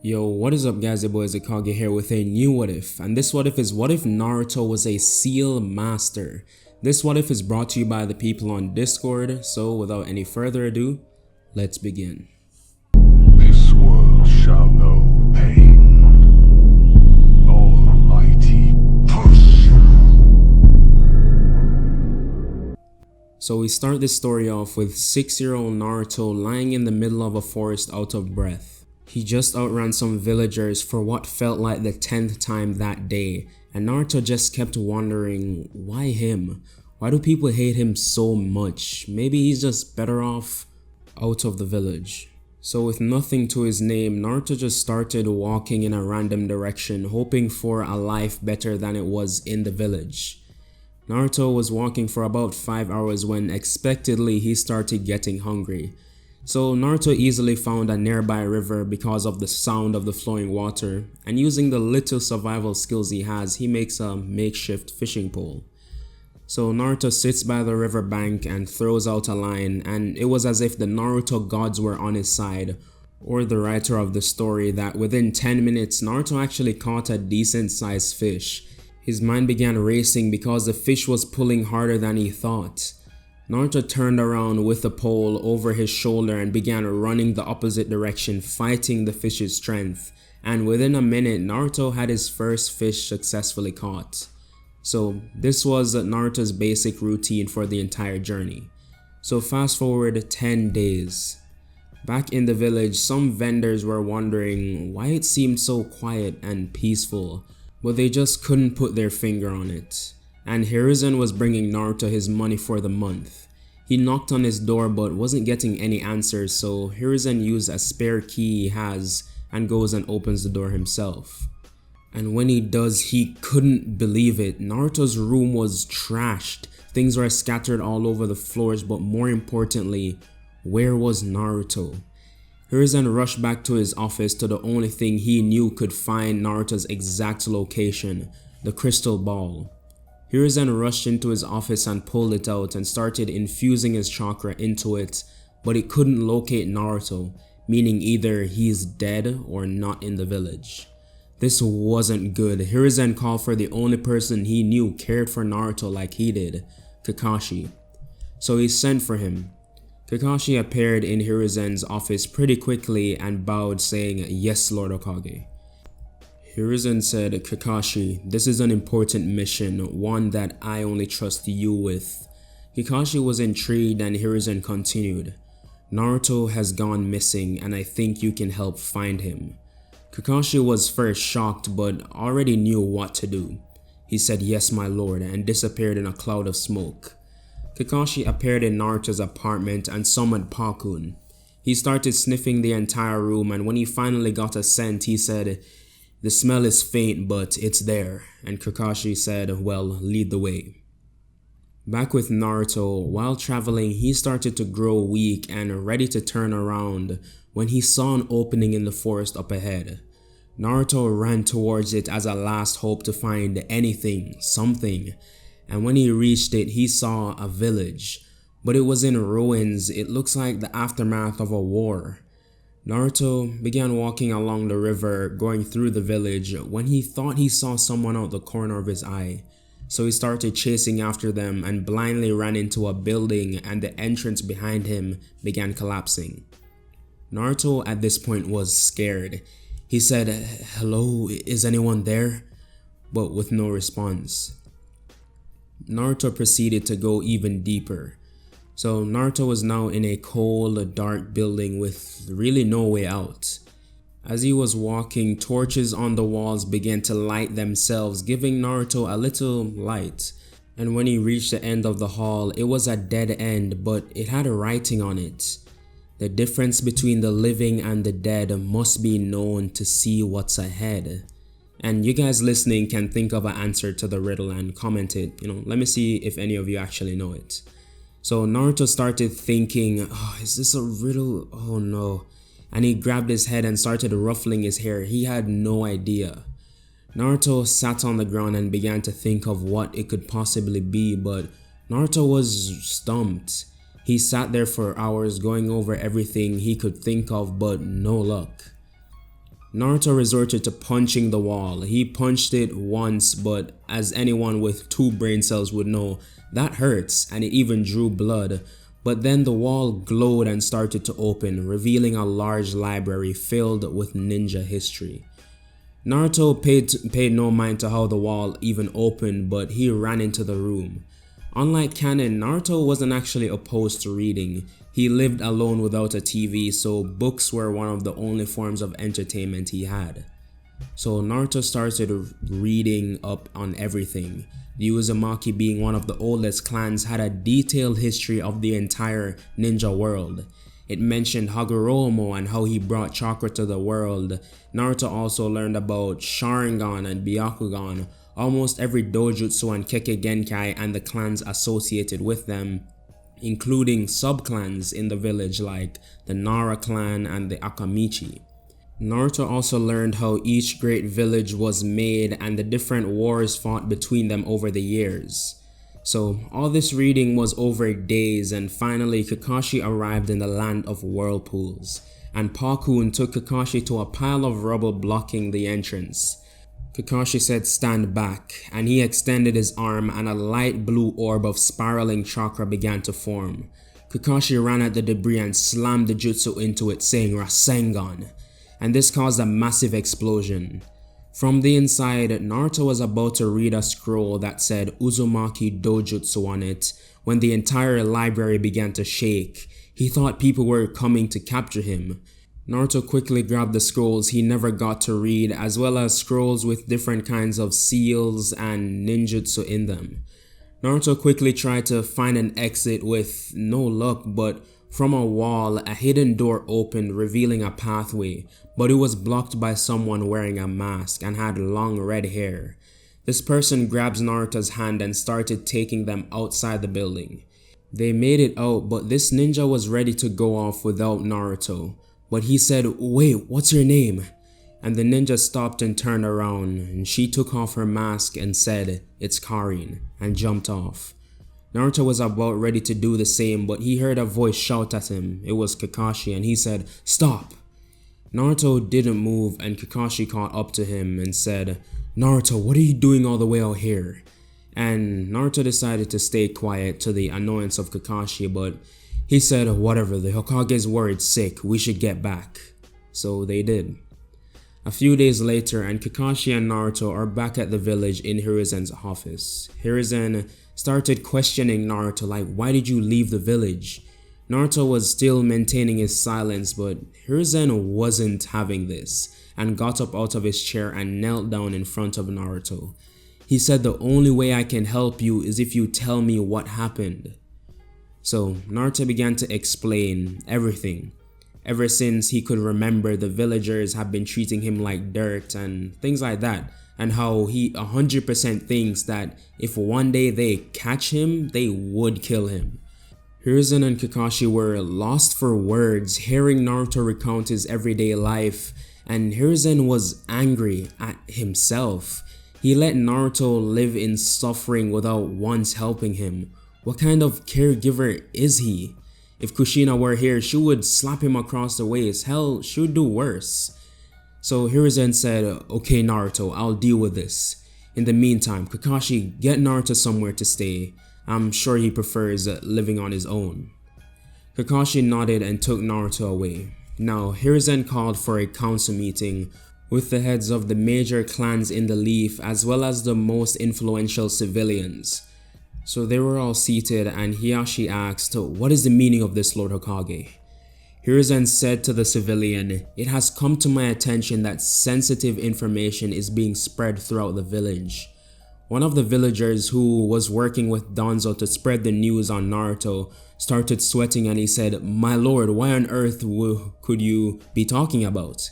Yo, what is up guys, your boy IzuKage here with a new what if, and this what if is what if Naruto was a seal master. This what if is brought to you by the people on Discord, so without any further ado, let's begin. This world shall know pain. Almighty push. So we start this story off with 6-year-old Naruto lying in the middle of a forest out of breath. He just outran some villagers for what felt like the 10th time that day, and Naruto just kept wondering, why him? Why do people hate him so much? Maybe he's just better off out of the village. So with nothing to his name, Naruto just started walking in a random direction, hoping for a life better than it was in the village. Naruto was walking for about 5 hours when unexpectedly he started getting hungry. So Naruto easily found a nearby river because of the sound of the flowing water, and using the little survival skills he has, he makes a makeshift fishing pole. So Naruto sits by the river bank and throws out a line, and it was as if the Naruto gods were on his side, or the writer of the story, that within 10 minutes Naruto actually caught a decent sized fish. His mind began racing because the fish was pulling harder than he thought. Naruto turned around with the pole over his shoulder and began running the opposite direction, fighting the fish's strength, and within a minute Naruto had his first fish successfully caught. So this was Naruto's basic routine for the entire journey. So fast forward 10 days. Back in the village, some vendors were wondering why it seemed so quiet and peaceful, but they just couldn't put their finger on it. And Hiruzen was bringing Naruto his money for the month. He knocked on his door but wasn't getting any answers, so Hiruzen used a spare key he has and goes and opens the door himself. And when he does, he couldn't believe it. Naruto's room was trashed. Things were scattered all over the floors, but more importantly, where was Naruto? Hiruzen rushed back to his office to the only thing he knew could find Naruto's exact location, the crystal ball. Hiruzen rushed into his office and pulled it out and started infusing his chakra into it, but it couldn't locate Naruto, meaning either he's dead or not in the village. This wasn't good. Hiruzen called for the only person he knew cared for Naruto like he did, Kakashi. So he sent for him. Kakashi appeared in Hiruzen's office pretty quickly and bowed, saying, "Yes, Lord Hokage." Hiruzen said, "Kakashi, this is an important mission, one that I only trust you with." Kakashi was intrigued and Hiruzen continued, "Naruto has gone missing and I think you can help find him." Kakashi was first shocked but already knew what to do. He said, "Yes, my lord," and disappeared in a cloud of smoke. Kakashi appeared in Naruto's apartment and summoned Pakun. He started sniffing the entire room, and when he finally got a scent, he said, "The smell is faint, but it's there," and Kakashi said, "Well, lead the way." Back with Naruto, while traveling, he started to grow weak and ready to turn around when he saw an opening in the forest up ahead. Naruto ran towards it as a last hope to find anything, something, and when he reached it, he saw a village, but it was in ruins. It looks like the aftermath of a war. Naruto began walking along the river, going through the village, when he thought he saw someone out the corner of his eye. So he started chasing after them and blindly ran into a building, and the entrance behind him began collapsing. Naruto at this point was scared. He said, "Hello, is anyone there?" but with no response. Naruto proceeded to go even deeper. So Naruto was now in a cold, dark building with really no way out. As he was walking, torches on the walls began to light themselves, giving Naruto a little light. And when he reached the end of the hall, it was a dead end, but it had a writing on it. "The difference between the living and the dead must be known to see what's ahead." And you guys listening can think of an answer to the riddle and comment it. Let me see if any of you actually know it. So Naruto started thinking, is this a riddle? Oh no. And he grabbed his head and started ruffling his hair. He had no idea. Naruto sat on the ground and began to think of what it could possibly be, but Naruto was stumped. He sat there for hours going over everything he could think of, but no luck. Naruto resorted to punching the wall. He punched it once, but as anyone with 2 brain cells would know, that hurts and it even drew blood. But then the wall glowed and started to open, revealing a large library filled with ninja history. Naruto paid no mind to how the wall even opened, but he ran into the room. Unlike canon, Naruto wasn't actually opposed to reading. He lived alone without a TV, so books were one of the only forms of entertainment he had. So Naruto started reading up on everything. The Uzumaki, being one of the oldest clans, had a detailed history of the entire ninja world. It mentioned Hagoromo and how he brought chakra to the world. Naruto also learned about Sharingan and Byakugan, almost every dojutsu and Kekkei Genkai and the clans associated with them, including sub-clans in the village like the Nara clan and the Akamichi. Naruto also learned how each great village was made and the different wars fought between them over the years. So all this reading was over days, and finally Kakashi arrived in the land of whirlpools, and Pakun took Kakashi to a pile of rubble blocking the entrance. Kakashi said stand back, and he extended his arm and a light blue orb of spiraling chakra began to form. Kakashi ran at the debris and slammed the jutsu into it, saying Rasengan, and this caused a massive explosion. From the inside, Naruto was about to read a scroll that said Uzumaki Dojutsu on it when the entire library began to shake. He thought people were coming to capture him. Naruto quickly grabbed the scrolls he never got to read, as well as scrolls with different kinds of seals and ninjutsu in them. Naruto quickly tried to find an exit with no luck, but from a wall, a hidden door opened, revealing a pathway, but it was blocked by someone wearing a mask and had long red hair. This person grabs Naruto's hand and started taking them outside the building. They made it out, but this ninja was ready to go off without Naruto. But he said, "Wait, what's your name?" And the ninja stopped and turned around, and she took off her mask and said, "It's Karin," and jumped off. Naruto was about ready to do the same, but he heard a voice shout at him. It was Kakashi, and he said, "Stop!" Naruto didn't move, and Kakashi caught up to him and said, "Naruto, what are you doing all the way out here?" And Naruto decided to stay quiet to the annoyance of Kakashi, but he said, "Whatever, the Hokage's worried sick, we should get back." So they did. A few days later, and Kakashi and Naruto are back at the village in Hiruzen's office. Hiruzen started questioning Naruto like, "Why did you leave the village?" Naruto was still maintaining his silence, but Hiruzen wasn't having this and got up out of his chair and knelt down in front of Naruto. He said, "The only way I can help you is if you tell me what happened." So Naruto began to explain everything. Ever since he could remember, the villagers have been treating him like dirt and things like that, and how he 100% thinks that if one day they catch him, they would kill him. Hiruzen and Kakashi were lost for words hearing Naruto recount his everyday life, and Hiruzen was angry at himself. He let Naruto live in suffering without once helping him. What kind of caregiver is he? If Kushina were here, she would slap him across the waist. Hell, she would do worse. So Hiruzen said, "Okay Naruto, I'll deal with this. In the meantime, Kakashi, get Naruto somewhere to stay. I'm sure he prefers living on his own." Kakashi nodded and took Naruto away. Now Hiruzen called for a council meeting with the heads of the major clans in the Leaf as well as the most influential civilians. So they were all seated, and Hiyashi asked, "What is the meaning of this, Lord Hokage?" Hiruzen said to the civilian, "It has come to my attention that sensitive information is being spread throughout the village." One of the villagers who was working with Danzo to spread the news on Naruto started sweating, and he said, "My lord, why on earth could you be talking about?"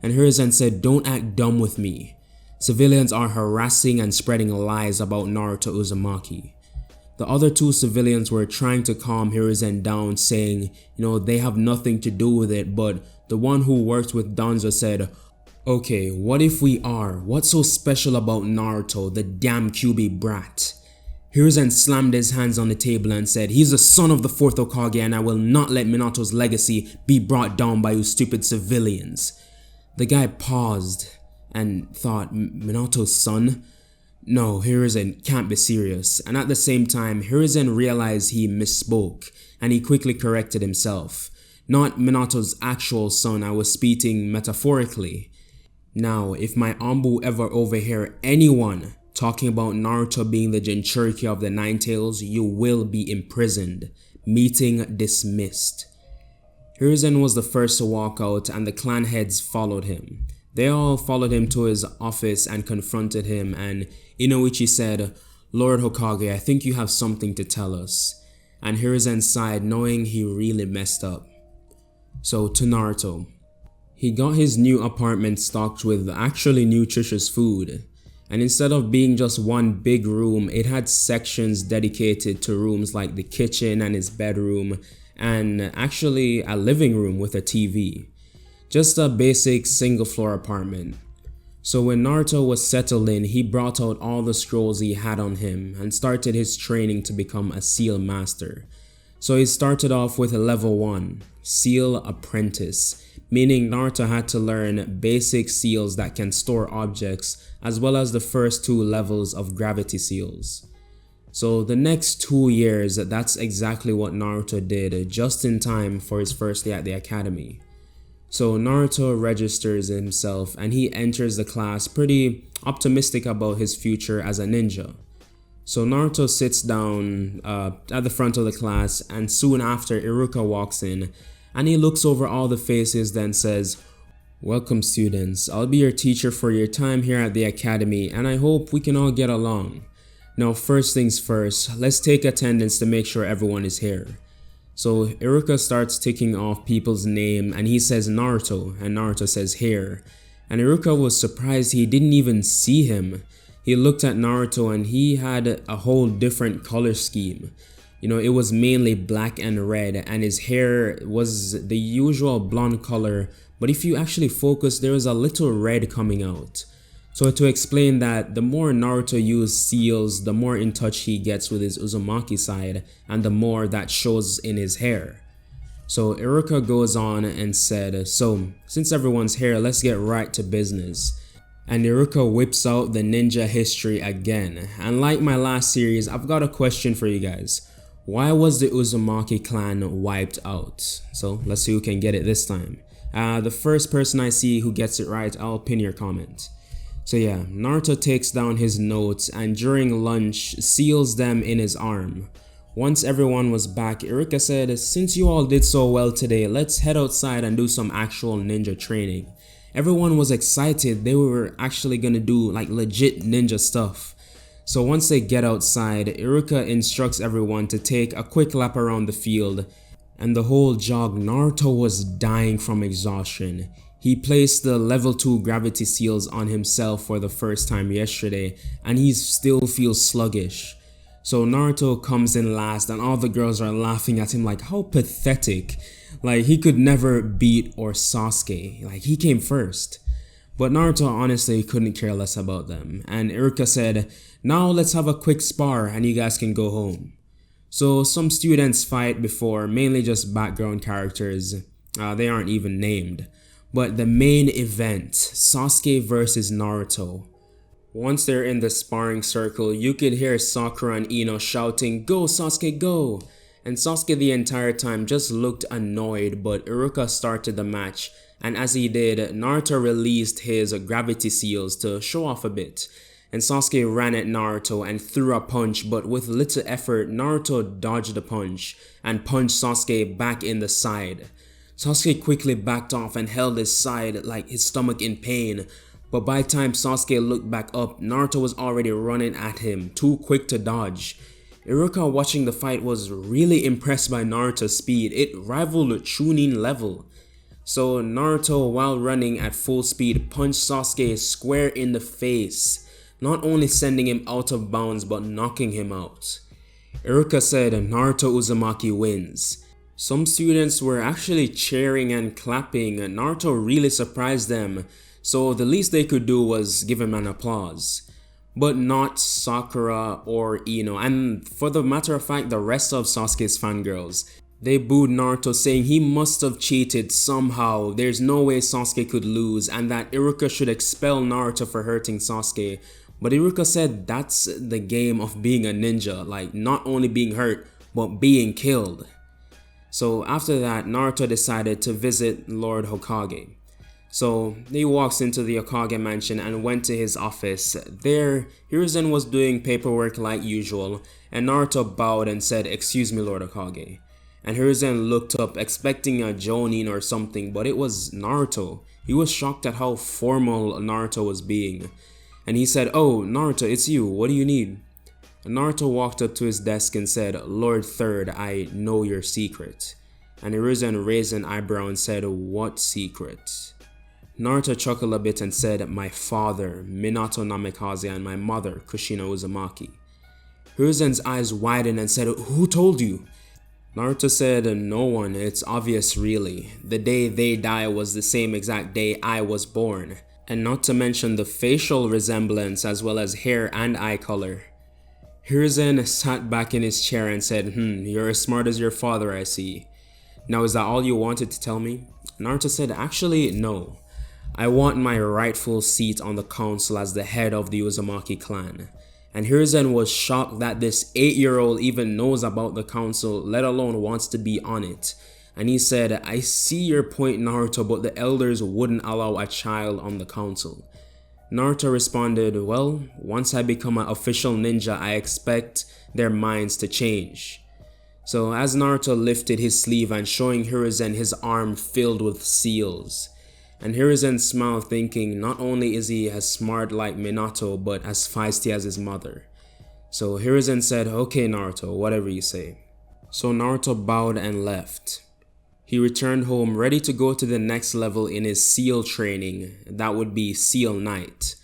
And Hiruzen said, "Don't act dumb with me. Civilians are harassing and spreading lies about Naruto Uzumaki." The other two civilians were trying to calm Hiruzen down, saying, they have nothing to do with it, but the one who worked with Danzo said, "Okay, what if we are? What's so special about Naruto, the damn QB brat?" Hiruzen slammed his hands on the table and said, "He's the son of the 4th Hokage, and I will not let Minato's legacy be brought down by you stupid civilians." The guy paused and thought, Minato's son? No, Hiruzen can't be serious, and at the same time, Hiruzen realized he misspoke, and he quickly corrected himself. Not Minato's actual son, I was speaking metaphorically. Now, if my Anbu ever overhear anyone talking about Naruto being the Jinchuriki of the Nine Tails, you will be imprisoned. Meeting dismissed. Hiruzen was the first to walk out and the clan heads followed him. They all followed him to his office and confronted him, and Inoichi said, Lord Hokage, I think you have something to tell us. And Hiruzen sighed, knowing he really messed up. So to Naruto. He got his new apartment stocked with actually nutritious food. And instead of being just one big room, it had sections dedicated to rooms like the kitchen and his bedroom, and actually a living room with a TV. Just a basic single floor apartment. So when Naruto was settled in, he brought out all the scrolls he had on him and started his training to become a seal master. So he started off with a level 1, Seal Apprentice, meaning Naruto had to learn basic seals that can store objects as well as the first 2 levels of gravity seals. So the next 2 years, that's exactly what Naruto did just in time for his first day at the academy. So Naruto registers himself and he enters the class pretty optimistic about his future as a ninja. So Naruto sits down at the front of the class, and soon after Iruka walks in and he looks over all the faces, then says, Welcome students, I'll be your teacher for your time here at the academy and I hope we can all get along. Now first things first, let's take attendance to make sure everyone is here. So Iruka starts ticking off people's name and he says Naruto, and Naruto says here. And Iruka was surprised he didn't even see him. He looked at Naruto and he had a whole different color scheme. You know, it was mainly black and red, and his hair was the usual blonde color, but if you actually focus, there was a little red coming out. So to explain that, the more Naruto used seals, the more in touch he gets with his Uzumaki side, and the more that shows in his hair. So Iruka goes on and said, so since everyone's here, let's get right to business. And Iruka whips out the ninja history again. And like my last series, I've got a question for you guys. Why was the Uzumaki clan wiped out? So let's see who can get it this time. The first person I see who gets it right, I'll pin your comment. So yeah, Naruto takes down his notes and during lunch seals them in his arm. Once everyone was back, Iruka said, since you all did so well today, let's head outside and do some actual ninja training. Everyone was excited, they were actually gonna do like legit ninja stuff. So once they get outside, Iruka instructs everyone to take a quick lap around the field, and the whole jog, Naruto was dying from exhaustion. He placed the level 2 gravity seals on himself for the first time yesterday, and he still feels sluggish. So Naruto comes in last and all the girls are laughing at him like, how pathetic. Like he could never beat or Sasuke, like he came first. But Naruto honestly couldn't care less about them, and Iruka said, now let's have a quick spar and you guys can go home. So some students fight before, mainly just background characters, they aren't even named. But the main event, Sasuke versus Naruto. Once they're in the sparring circle, you could hear Sakura and Ino shouting, go Sasuke go! And Sasuke the entire time just looked annoyed, but Iruka started the match. And as he did, Naruto released his gravity seals to show off a bit. And Sasuke ran at Naruto and threw a punch, but with little effort, Naruto dodged the punch and punched Sasuke back in the side. Sasuke quickly backed off and held his side like his stomach in pain. But by the time Sasuke looked back up, Naruto was already running at him, too quick to dodge. Iruka watching the fight was really impressed by Naruto's speed. It rivaled Chunin level. So Naruto, while running at full speed, punched Sasuke square in the face, not only sending him out of bounds but knocking him out. Iruka said Naruto Uzumaki wins. Some students were actually cheering and clapping, and Naruto really surprised them, so the least they could do was give him an applause. But not Sakura or Ino, and for the matter of fact the rest of Sasuke's fangirls. They booed Naruto, saying he must have cheated somehow, there's no way Sasuke could lose, and that Iruka should expel Naruto for hurting Sasuke. But Iruka said that's the game of being a ninja, like not only being hurt, but being killed. So after that, Naruto decided to visit Lord Hokage. So he walks into the Hokage mansion and went to his office. There, Hiruzen was doing paperwork like usual, and Naruto bowed and said, "Excuse me, Lord Hokage." And Hiruzen looked up expecting a Jonin or something, but it was Naruto. He was shocked at how formal Naruto was being. And he said, "Oh, Naruto, it's you. What do you need?" And Naruto walked up to his desk and said, "Lord Third, I know your secret." And Hiruzen raised an eyebrow and said, "What secret?" Naruto chuckled a bit and said, "My father, Minato Namikaze, and my mother, Kushina Uzumaki." Hiruzen's eyes widened and said, "Who told you?" Naruto said, "No one, it's obvious really. The day they die was the same exact day I was born. And not to mention the facial resemblance as well as hair and eye color." Hiruzen sat back in his chair and said, "You're as smart as your father, I see. Now is that all you wanted to tell me?" Naruto said, "Actually, no. I want my rightful seat on the council as the head of the Uzumaki clan." And Hiruzen was shocked that this 8-year-old even knows about the council, let alone wants to be on it. And he said, "I see your point, Naruto, but the elders wouldn't allow a child on the council." Naruto responded, "Well, once I become an official ninja, I expect their minds to change." So as Naruto lifted his sleeve and showing Hiruzen his arm filled with seals. And Hiruzen smiled, thinking not only is he as smart like Minato, but as feisty as his mother. So Hiruzen said, "Okay Naruto, whatever you say." So Naruto bowed and left. He returned home ready to go to the next level in his seal training, that would be Seal Knight.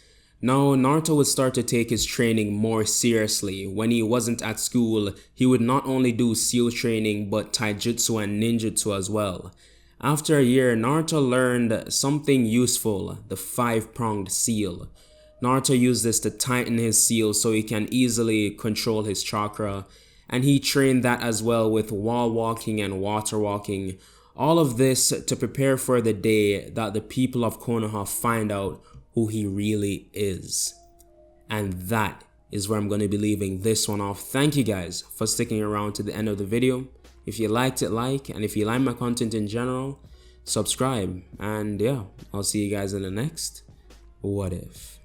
Now Naruto would start to take his training more seriously. When he wasn't at school, he would not only do seal training but taijutsu and ninjutsu as well. After a year, Naruto learned something useful, the 5-pronged seal. Naruto used this to tighten his seal so he can easily control his chakra, and he trained that as well with wall walking and water walking. All of this to prepare for the day that the people of Konoha find out who he really is. And that is where I'm going to be leaving this one off. Thank you guys for sticking around to the end of the video. If you liked it, like, and if you like my content in general, subscribe. And yeah, I'll see you guys in the next What If.